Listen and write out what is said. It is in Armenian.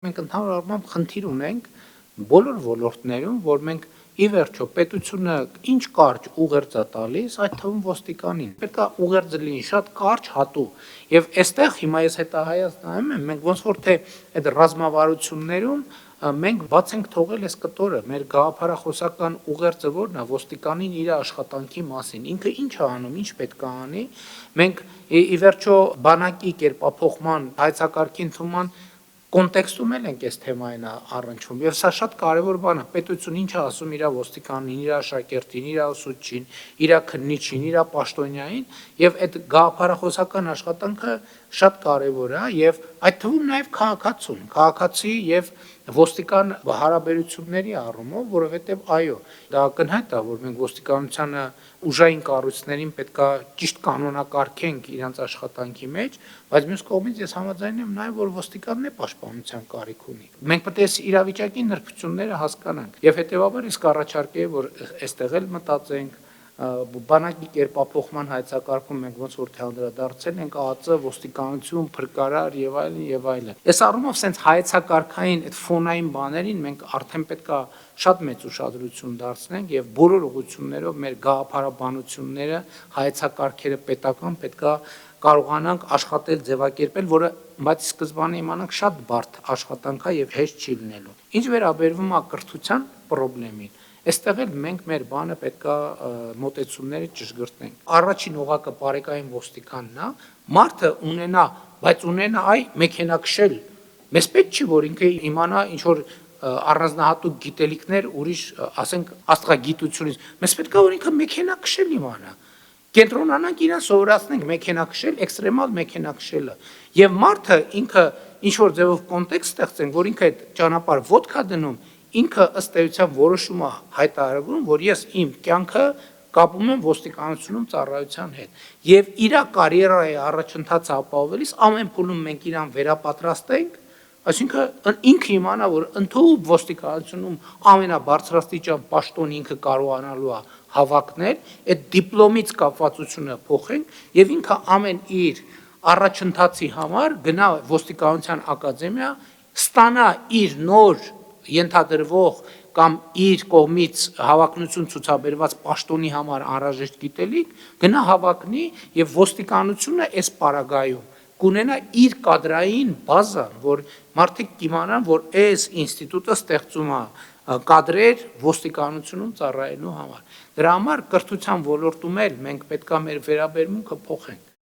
Մենք ընդհանուր առմամբ խնդիր ունենք բոլոր ոլորտներում, որ մենք ի վերջո պետությունը ինչ կարճ ուղերձ է տալիս, այդ թվում ոստիկանին։ Պետք է ուղերձը լինի շատ կարճ, հատուկ։ Եվ այստեղ հիմա ես հետահայաց նայում եմ, մենք ոնց որ թե այդ ռազմավարություններում մենք բաց ենք թողել այս կտորը, մեր գաղափարախոսական ուղերձը որն է ոստիկանին իր աշխատանքի մասին, ինքը ինչ է անում, ինչ պետք է անի, մենք ի վերջո բանակի կերպափոխման, հայեցակարգի ընդունման կոնտեքստում էլ ենք այս թեմային առնչվում, եւ սա շատ կարեւոր բան է, պետությունը ինչ է ասում իր ոստիկանին, իր աշակերտին, իր ուսուցչին, իր քննիչին, իր պաշտոնյային, եւ այդ գաղափարախոսական աշխատանքը շատ կարեւոր է եւ այդ թվում նաեւ քաղաքացի եւ ոստիկան հարաբերությունների առումով, որովհետեւ այո, դա ակնհայտ է, որ մենք ոստիկանությանը ուժային կառույցներին պետքա ճիշտ կանոնակարգենք իրենց աշխատանքի մեջ, բայց մյուս կողմից ես համաձայն եմ նաեւ, որ ոստիկանն է պաշտպանության կարիք ունի։ Մենք պետք է այս իրավիճակի նրբությունները հասկանանք եւ հետեւաբար իսկ առաջարկեի, որ այստեղ էլ մտածենք բանակի կերպափոխման հայեցակարգում մենք ոնց որ թե անդրադարձել ենք ԱԱԾ, ոստիկանություն, փրկարար եւ այլն եւ այլն։ Այս առումով sense հայեցակարգային այդ ֆոնային բաներին մենք արդեն պետքա շատ մեծ ուշադրություն դարձնենք եւ բոլոր ուղղություններով մեր գաղափարաբանությունները, հայեցակարգերը պետական պետքա կարողանանք աշխատել ձևակերպել, որը բայց սկզբանե իմանանք շատ բարդ աշխատանք է եւ հեշտ չի լինելու։ Ինչ վերաբերվում է կրթության խնդրին, այստեղ էլ մենք մեր բանը պետքա մոտեցումները ճշգրտենք։ Առաջին օղակը բարեկային ոստիկանն է, մարդը ունենա, բայց ունենա այ մեքենա քշել։ Մեզ պետք չի որ ինքը իմանա ինչ որ առանձնահատուկ գիտելիքներ ուրիշ, ասենք, աստղագիտությունից։ Մեզ պետք է որ ինքը մեքենա քշել իմանա։ Կենտրոնանանք իրան սովորացնենք մեքենա քշել, էքստրեմալ մեքենա քշելը։ Եվ մարդը ինքը ինչ որ ձևով կոնտեքստ ստեղծենք, որ ինքը այդ ճանապարհ ոտք է դնում, ինքը ըստ էության որոշում է հայտարարում, որ ես իմ կյանքը կապում եմ ոստիկանությունում ծառայության հետ։ Եվ իր կարիերայի առաջընթացը ապահովելիս ամեն փուլում մենք իրան վերապատրաստենք, այսինքն ինքը իմանա, որ ընդհանուր ոստիկանությունում ամենաբարձրաստիճան պաշտոն ինքը կարողանալու է հավակնել, այդ դիպլոմից կապվածությունը փոխենք եւ ինքը ամեն իր առաջընթացի համար գնա ոստիկանության ակադեմիա, ստանա իր նոր ենթադրվող կամ իր կողմից հավակնություն ցուցաբերված պաշտոնի համար անհրաժեշտ գիտելիք, գնա հավակնի եւ ոստիկանությունը այս պարագայում կունենա իր կադրային բազան, որ մարդիկ կիմանան, որ այս ինստիտուտը ստեղծում է կադրեր ոստիկանությունում ծառայելու համար։ Դրա համար կրթության ոլորտում էլ մենք պետք է մեր վերաբերմունքը փոխենք։